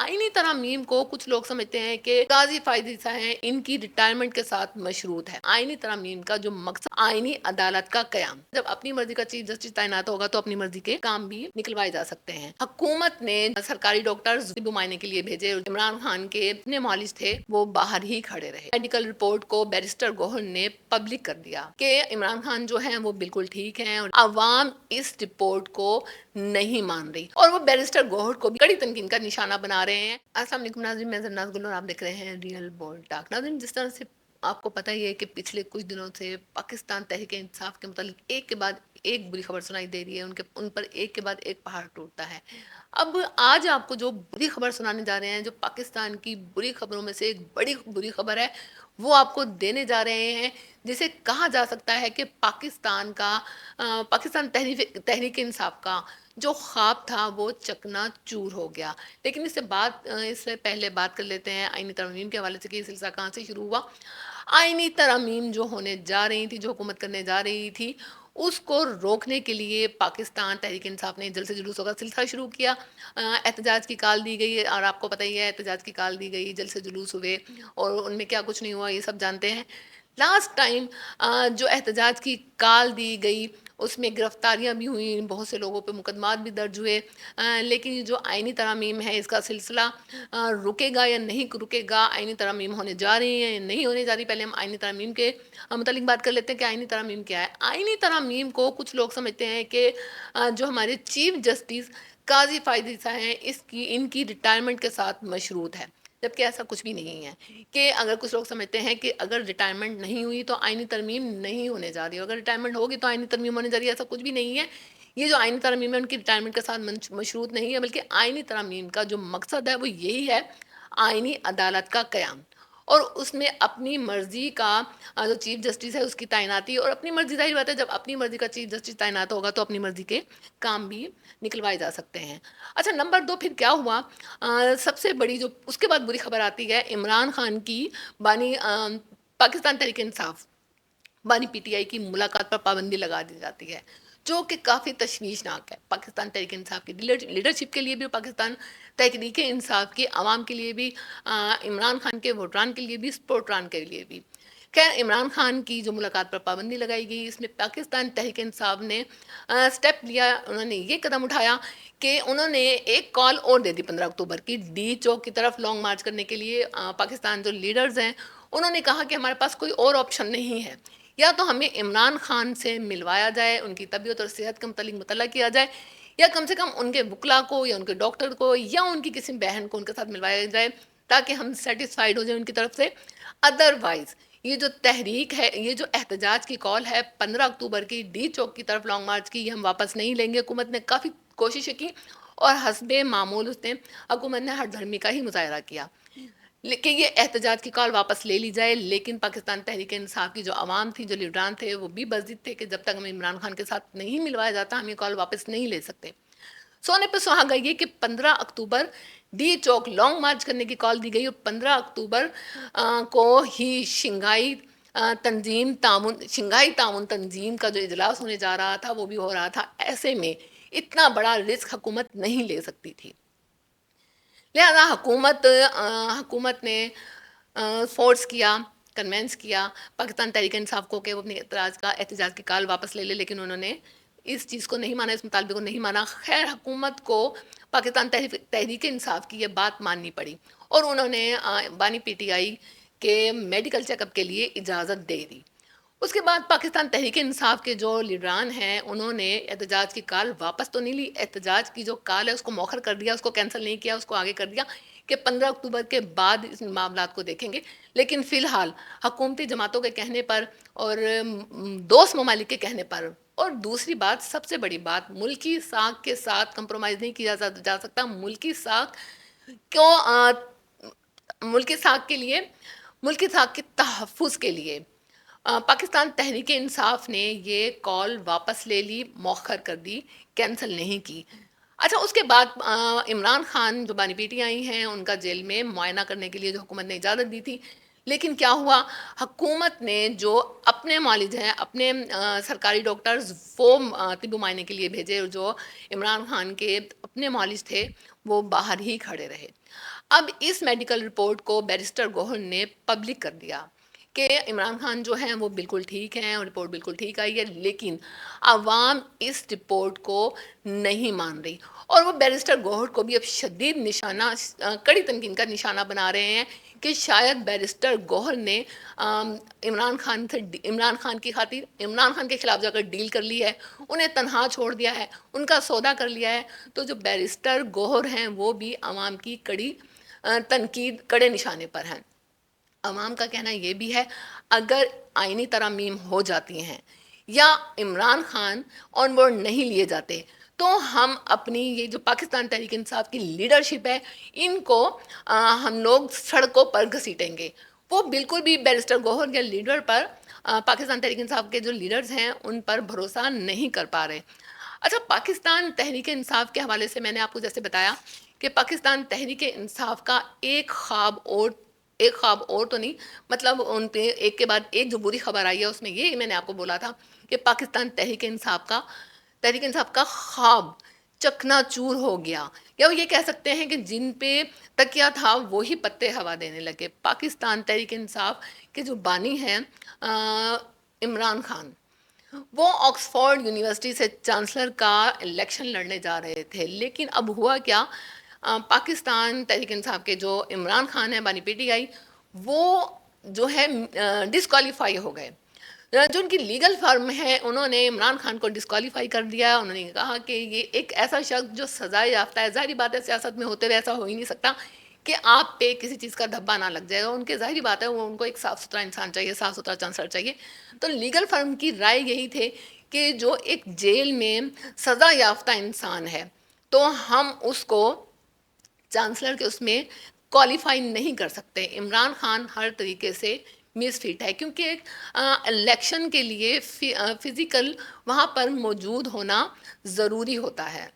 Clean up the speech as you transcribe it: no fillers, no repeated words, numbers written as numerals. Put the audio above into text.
آئینی ترامیم کو کچھ لوگ سمجھتے ہیں کہ قاضی فائز عیسیٰ ہیں ان کی ریٹائرمنٹ کے ساتھ مشروط ہے۔ آئینی ترامیم کا جو مقصد آئینی عدالت کا قیام، جب اپنی مرضی کا چیف جسٹس تعینات ہوگا تو اپنی مرضی کے کام بھی نکلوائے جا سکتے ہیں۔ حکومت نے سرکاری ڈاکٹرز معائنے کے لیے بھیجے، عمران خان کے اپنے معالج تھے وہ باہر ہی کھڑے رہے۔ میڈیکل رپورٹ کو بیرسٹر گوہر نے پبلک کر دیا کہ عمران خان جو ہیں وہ بالکل ٹھیک ہیں اور عوام اس رپورٹ کو نہیں مان رہی، اور وہ بیرسٹر گوہر کو بھی کڑی تنقید کا نشانہ بنا رہے ہیں۔ السلام علیکم ناظرین، میں زرناز گل اور آپ دیکھ رہے ہیں ریئل بولڈ ٹاک۔ ناظرین، جس طرح سے آپ کو پتہ ہی ہے کہ پچھلے کچھ دنوں سے پاکستان تحریک انصاف کے متعلق ایک کے بعد ایک بری خبر سنائی دے رہی ہے، ان پر ایک کے بعد ایک پہاڑ ٹوٹتا ہے۔ اب آج آپ کو جو بری خبر سنانے جا رہے ہیں، جو پاکستان کی بری خبروں میں سے ایک بڑی بری خبر ہے، وہ آپ کو دینے جا رہے ہیں، جسے کہا جا سکتا ہے کہ پاکستان تحریک انصاف کا جو خواب تھا وہ چکنا چور ہو گیا۔ لیکن اس سے پہلے بات کر لیتے ہیں آئینی ترامیم کے حوالے سے کہ یہ سلسلہ کہاں سے شروع ہوا۔ آئینی ترامیم جو ہونے جا رہی تھی، جو حکومت کرنے جا رہی تھی، اس کو روکنے کے لیے پاکستان تحریک انصاف نے جلسے جلوسوں کا سلسلہ شروع کیا۔ احتجاج کی کال دی گئی، اور آپ کو پتہ ہی ہے احتجاج کی کال دی گئی، جلسے جلوس ہوئے اور ان میں کیا کچھ نہیں ہوا، یہ سب جانتے ہیں۔ لاسٹ ٹائم جو احتجاج کی کال دی گئی اس میں گرفتاریاں بھی ہوئیں، بہت سے لوگوں پہ مقدمات بھی درج ہوئے، لیکن یہ جو آئینی ترامیم ہے اس کا سلسلہ رکے گا یا نہیں رکے گا، آئینی ترامیم ہونے جا رہی ہیں یا نہیں ہونے جا رہی۔ پہلے ہم آئینی ترامیم کے متعلق بات کر لیتے ہیں کہ آئینی ترامیم کیا ہے۔ آئینی ترامیم کو کچھ لوگ سمجھتے ہیں کہ جو ہمارے چیف جسٹس قاضی فائز عیسیٰ ہیں ان کی ریٹائرمنٹ کے ساتھ مشروط ہے، جبکہ ایسا کچھ بھی نہیں ہے۔ کہ اگر کچھ لوگ سمجھتے ہیں کہ اگر ریٹائرمنٹ نہیں ہوئی تو آئینی ترمیم نہیں ہونے جا رہی، اگر ریٹائرمنٹ ہوگی تو آئینی ترمیم ہونے جا رہی ہے، ایسا کچھ بھی نہیں ہے۔ یہ جو آئینی ترمیم ہے ان کی ریٹائرمنٹ کے ساتھ مشروط نہیں ہے، بلکہ آئینی ترمیم کا جو مقصد ہے وہ یہی ہے، آئینی عدالت کا قیام، اور اس میں اپنی مرضی کا جو چیف جسٹس ہے اس کی تعیناتی، اور اپنی مرضی، ظاہر بات ہے جب اپنی مرضی کا چیف جسٹس تعینات ہوگا تو اپنی مرضی کے کام بھی نکلوائے جا سکتے ہیں۔ اچھا، نمبر 2 پھر کیا ہوا؟ سب سے بڑی جو اس کے بعد بری خبر آتی ہے، عمران خان کی پاکستان تحریک انصاف بانی پی ٹی آئی کی ملاقات پر پابندی لگا دی جاتی ہے، جو کہ کافی تشویشناک ہے پاکستان تحریک انصاف کی لیڈرشپ کے لیے بھی، پاکستان تحریک انصاف کی عوام کے لیے بھی، عمران خان کے ووٹران کے لیے بھی، سپورٹران کے لیے بھی۔ خیر، عمران خان کی جو ملاقات پر پابندی لگائی گئی، اس میں پاکستان تحریک انصاف نے سٹیپ لیا، انہوں نے یہ قدم اٹھایا کہ انہوں نے ایک کال اور دے دی 15 اکتوبر کی، ڈی چوک کی طرف لانگ مارچ کرنے کے لیے۔ پاکستان جو لیڈرز ہیں انہوں نے کہا کہ ہمارے پاس کوئی اور آپشن نہیں ہے، یا تو ہمیں عمران خان سے ملوایا جائے، ان کی طبیعت اور صحت کے متعلق مطلع کیا جائے، یا کم سے کم ان کے وکلا کو یا ان کے ڈاکٹر کو یا ان کی کسی بہن کو ان کے ساتھ ملوایا جائے، تاکہ ہم سیٹسفائیڈ ہو جائیں ان کی طرف سے۔ ادروائز یہ جو تحریک ہے، یہ جو احتجاج کی کال ہے 15 اکتوبر کی ڈی چوک کی طرف لانگ مارچ کی، یہ ہم واپس نہیں لیں گے۔ حکومت نے کافی کوششیں کی اور حسب معمول حکومت نے ہر دھرمی کا ہی مظاہرہ کیا کہ یہ احتجاج کی کال واپس لے لی جائے، لیکن پاکستان تحریک انصاف کی جو عوام تھی، جو لیڈران تھے، وہ بھی بضد تھے کہ جب تک ہمیں عمران خان کے ساتھ نہیں ملوایا جاتا ہم یہ کال واپس نہیں لے سکتے۔ سونے پہ سہاگا یہ کہ 15 اکتوبر ڈی چوک لانگ مارچ کرنے کی کال دی گئی، اور 15 اکتوبر کو ہی شنگھائی تعاون تنظیم کا جو اجلاس ہونے جا رہا تھا وہ بھی ہو رہا تھا۔ ایسے میں اتنا بڑا رسک حکومت نہیں لے سکتی تھی، لہذا حکومت نے فورس کیا، کنوینس کیا پاکستان تحریک انصاف کو کہ وہ اپنی احتجاج کی کال واپس لے لے، لیکن انہوں نے اس چیز کو نہیں مانا، اس مطالبے کو نہیں مانا۔ خیر، حکومت کو پاکستان تحریک انصاف کی یہ بات ماننی پڑی، اور انہوں نے بانی پی ٹی آئی کے میڈیکل چیک اپ کے لیے اجازت دے دی۔ اس کے بعد پاکستان تحریک انصاف کے جو لیڈران ہیں انہوں نے احتجاج کی کال واپس تو نہیں لی، احتجاج کی جو کال ہے اس کو مؤخر کر دیا، اس کو کینسل نہیں کیا، اس کو آگے کر دیا کہ 15 اکتوبر کے بعد اس معاملات کو دیکھیں گے۔ لیکن فی الحال حکومتی جماعتوں کے کہنے پر اور دوست ممالک کے کہنے پر، اور دوسری بات، سب سے بڑی بات، ملکی ساکھ کے ساتھ کمپرومائز نہیں کیا جا سکتا۔ ملکی ساکھ کے لیے، ملکی ساکھ کے تحفظ کے لیے پاکستان تحریک انصاف نے یہ کال واپس لے لی، مؤخر کر دی، کینسل نہیں کی۔ اچھا، اس کے بعد عمران خان جو بانی پی ٹی آئی ہیں ان کا جیل میں معائنہ کرنے کے لیے جو حکومت نے اجازت دی تھی، لیکن کیا ہوا، حکومت نے جو اپنے معالج ہیں، اپنے سرکاری ڈاکٹرز وہ طبی معائنے کے لیے بھیجے، جو عمران خان کے اپنے معالج تھے وہ باہر ہی کھڑے رہے۔ اب اس میڈیکل رپورٹ کو بیرسٹر گوہر نے پبلک کر دیا کہ عمران خان جو ہیں وہ بالکل ٹھیک ہیں اور رپورٹ بالکل ٹھیک آئی ہے، لیکن عوام اس رپورٹ کو نہیں مان رہی، اور وہ بیرسٹر گوہر کو بھی اب شدید نشانہ، کڑی تنقید کا نشانہ بنا رہے ہیں کہ شاید بیرسٹر گوہر نے عمران خان کی خاطر عمران خان کے خلاف جا کر ڈیل کر لی ہے، انہیں تنہا چھوڑ دیا ہے، ان کا سودا کر لیا ہے۔ تو جو بیرسٹر گوہر ہیں وہ بھی عوام کی کڑی تنقید، کڑے نشانے پر ہیں۔ عوام کا کہنا یہ بھی ہے اگر آئینی ترامیم ہو جاتی ہیں یا عمران خان آن بورڈ نہیں لیے جاتے تو ہم اپنی یہ جو پاکستان تحریک انصاف کی لیڈرشپ ہے ان کو ہم لوگ سڑکوں پر گھسیٹیں گے۔ وہ بالکل بھی بیرسٹر گوہر کے لیڈر پر، پاکستان تحریک انصاف کے جو لیڈرز ہیں ان پر بھروسہ نہیں کر پا رہے۔ اچھا، پاکستان تحریک انصاف کے حوالے سے میں نے آپ کو جیسے بتایا کہ پاکستان تحریک انصاف کا ایک خواب اور تو نہیں، مطلب ان پہ ایک کے بعد ایک جو بری خبر آئی ہے اس میں یہ میں نے آپ کو بولا تھا کہ پاکستان تحریک انصاف کا خواب چکنا چور ہو گیا، یا وہ یہ کہہ سکتے ہیں کہ جن پہ تکیہ تھا وہی پتے ہوا دینے لگے۔ پاکستان تحریک انصاف کے جو بانی ہیں عمران خان، وہ آکسفورڈ یونیورسٹی سے چانسلر کا الیکشن لڑنے جا رہے تھے، لیکن اب ہوا کیا، پاکستان تحریک انصاف کے جو عمران خان ہیں بانی پی ٹی آئی، وہ جو ہے ڈسکوالیفائی ہو گئے۔ جو ان کی لیگل فرم ہے انہوں نے عمران خان کو ڈسکوالیفائی کر دیا۔ انہوں نے کہا کہ یہ ایک ایسا شخص جو سزائے یافتہ ہے، ظاہری بات ہے سیاست میں ہوتے ہوئے ایسا ہو ہی نہیں سکتا کہ آپ پہ کسی چیز کا دھبا نہ لگ جائے گا، ان کے ظاہری بات ہے وہ ان کو ایک صاف ستھرا انسان چاہیے، صاف ستھرا چانسلر چاہیے۔ تو لیگل فرم کی رائے یہی تھے کہ جو ایک جیل میں سزا یافتہ انسان ہے تو ہم اس کو چانسلر کے اس میں کوالیفائی نہیں کر سکتے۔ عمران خان ہر طریقے سے مس فٹ ہے کیونکہ الیکشن کے لیے فزیکل وہاں پر موجود ہونا ضروری ہوتا ہے۔